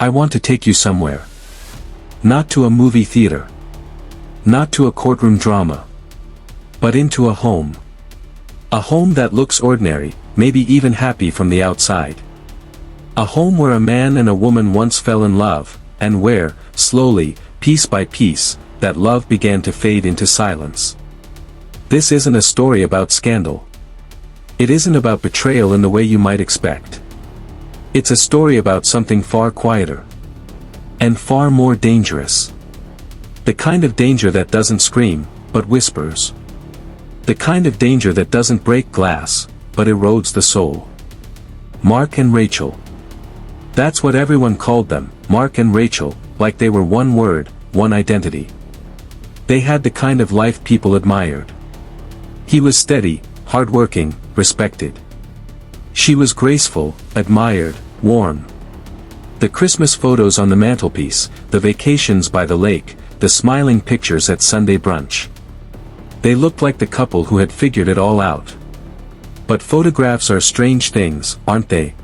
I want to take you somewhere. Not to a movie theater. Not to a courtroom drama. But into a home. A home that looks ordinary, maybe even happy from the outside. A home where a man and a woman once fell in love, and where, slowly, piece by piece, that love began to fade into silence. This isn't a story about scandal. It isn't about betrayal in the way you might expect. It's a story about something far quieter. And far more dangerous. The kind of danger that doesn't scream, but whispers. The kind of danger that doesn't break glass, but erodes the soul. Mark and Rachel. That's what everyone called them, Mark and Rachel, like they were one word, one identity. They had the kind of life people admired. He was steady, hardworking, respected. She was graceful, admired, warm. The Christmas photos on the mantelpiece, the vacations by the lake, the smiling pictures at Sunday brunch. They looked like the couple who had figured it all out. But photographs are strange things, aren't they?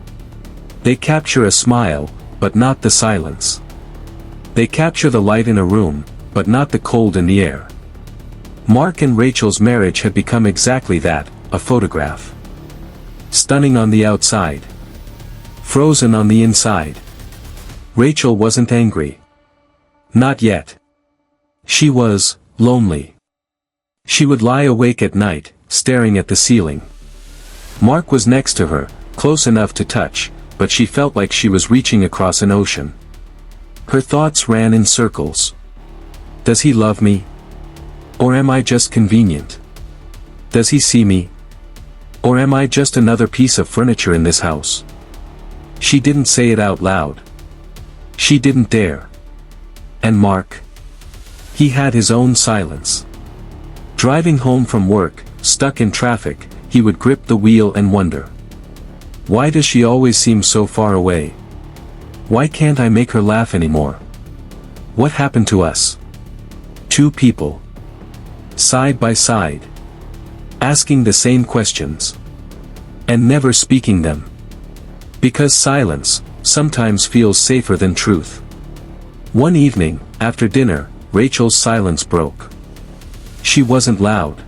They capture a smile, but not the silence. They capture the light in a room, but not the cold in the air. Mark and Rachel's marriage had become exactly that, a photograph. Stunning on the outside. Frozen on the inside. Rachel wasn't angry. Not yet. She was lonely. She would lie awake at night, staring at the ceiling. Mark was next to her, close enough to touch, but she felt like she was reaching across an ocean. Her thoughts ran in circles. Does he love me? Or am I just convenient? Does he see me? Or am I just another piece of furniture in this house? She didn't say it out loud. She didn't dare. And Mark? He had his own silence. Driving home from work, stuck in traffic, he would grip the wheel and wonder. Why does she always seem so far away? Why can't I make her laugh anymore? What happened to us? Two people. Side by side. Asking the same questions. And never speaking them. Because silence, sometimes feels safer than truth. One evening, after dinner, Rachel's silence broke. She wasn't loud.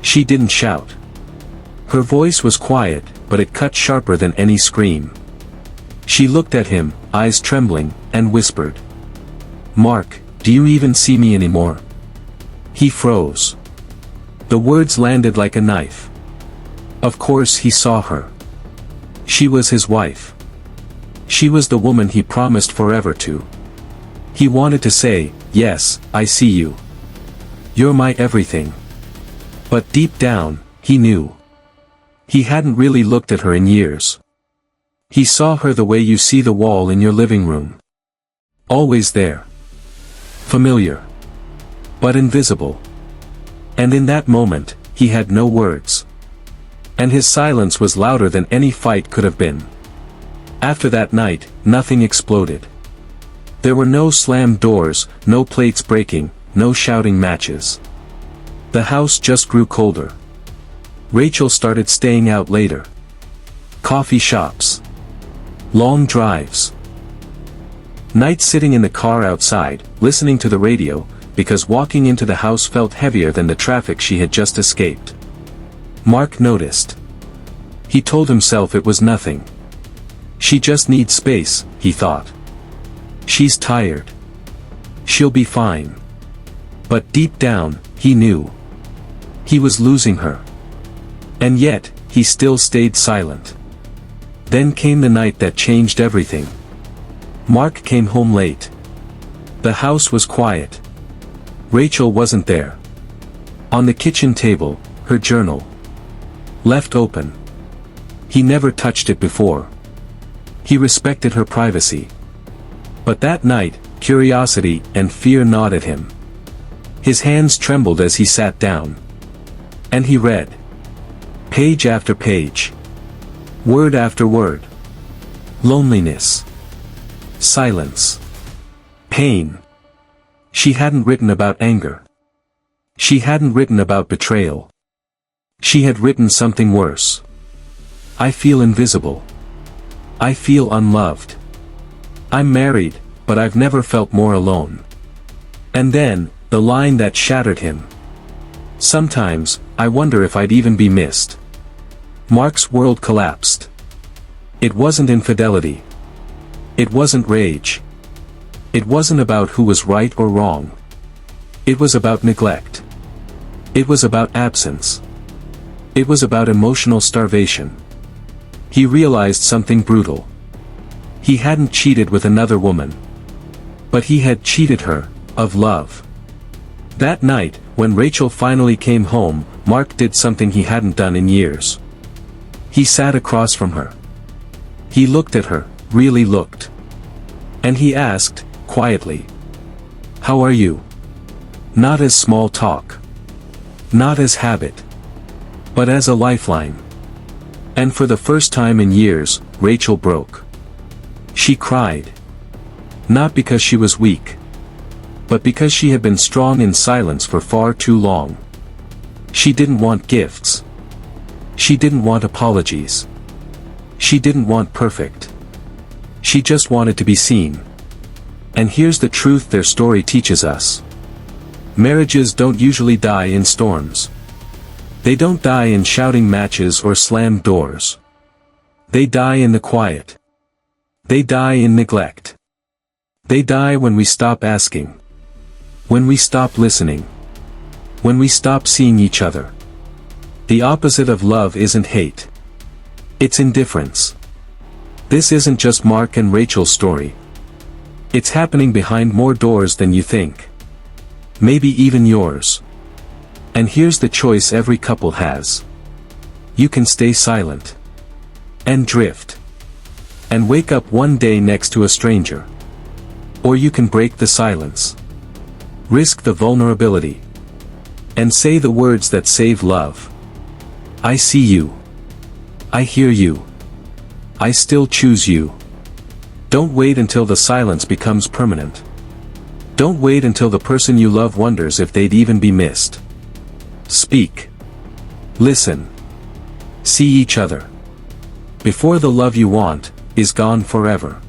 She didn't shout. Her voice was quiet, but it cut sharper than any scream. She looked at him, eyes trembling, and whispered. Mark, do you even see me anymore? He froze. The words landed like a knife. Of course he saw her. She was his wife. She was the woman he promised forever to. He wanted to say, yes, I see you. You're my everything. But deep down, he knew. He hadn't really looked at her in years. He saw her the way you see the wall in your living room. Always there. Familiar. But invisible. And in that moment, he had no words. And his silence was louder than any fight could have been. After that night, nothing exploded. There were no slammed doors, no plates breaking, no shouting matches. The house just grew colder. Rachel started staying out later. Coffee shops. Long drives. Nights sitting in the car outside, listening to the radio, because walking into the house felt heavier than the traffic she had just escaped. Mark noticed. He told himself it was nothing. She just needs space, he thought. She's tired. She'll be fine. But deep down, he knew. He was losing her. And yet, he still stayed silent. Then came the night that changed everything. Mark came home late. The house was quiet. Rachel wasn't there. On the kitchen table, her journal. Left open. He never touched it before. He respected her privacy. But that night, curiosity and fear gnawed at him. His hands trembled as he sat down. And he read. Page after page. Word after word. Loneliness. Silence. Pain. She hadn't written about anger. She hadn't written about betrayal. She had written something worse. I feel invisible. I feel unloved. I'm married, but I've never felt more alone. And then, the line that shattered him. Sometimes, I wonder if I'd even be missed. Mark's world collapsed. It wasn't infidelity. It wasn't rage. It wasn't about who was right or wrong. It was about neglect. It was about absence. It was about emotional starvation. He realized something brutal. He hadn't cheated with another woman. But he had cheated her, of love. That night, when Rachel finally came home, Mark did something he hadn't done in years. He sat across from her. He looked at her, really looked. And he asked, quietly, "How are you?" Not as small talk. Not as habit. But as a lifeline. And for the first time in years, Rachel broke. She cried. Not because she was weak. But because she had been strong in silence for far too long. She didn't want gifts. She didn't want apologies. She didn't want perfect. She just wanted to be seen. And here's the truth their story teaches us. Marriages don't usually die in storms. They don't die in shouting matches or slammed doors. They die in the quiet. They die in neglect. They die when we stop asking. When we stop listening. When we stop seeing each other. The opposite of love isn't hate. It's indifference. This isn't just Mark and Rachel's story. It's happening behind more doors than you think. Maybe even yours. And here's the choice every couple has. You can stay silent. And drift. And wake up one day next to a stranger. Or you can break the silence. Risk the vulnerability. And say the words that save love. I see you. I hear you. I still choose you. Don't wait until the silence becomes permanent. Don't wait until the person you love wonders if they'd even be missed. Speak. Listen. See each other. Before the love you want is gone forever.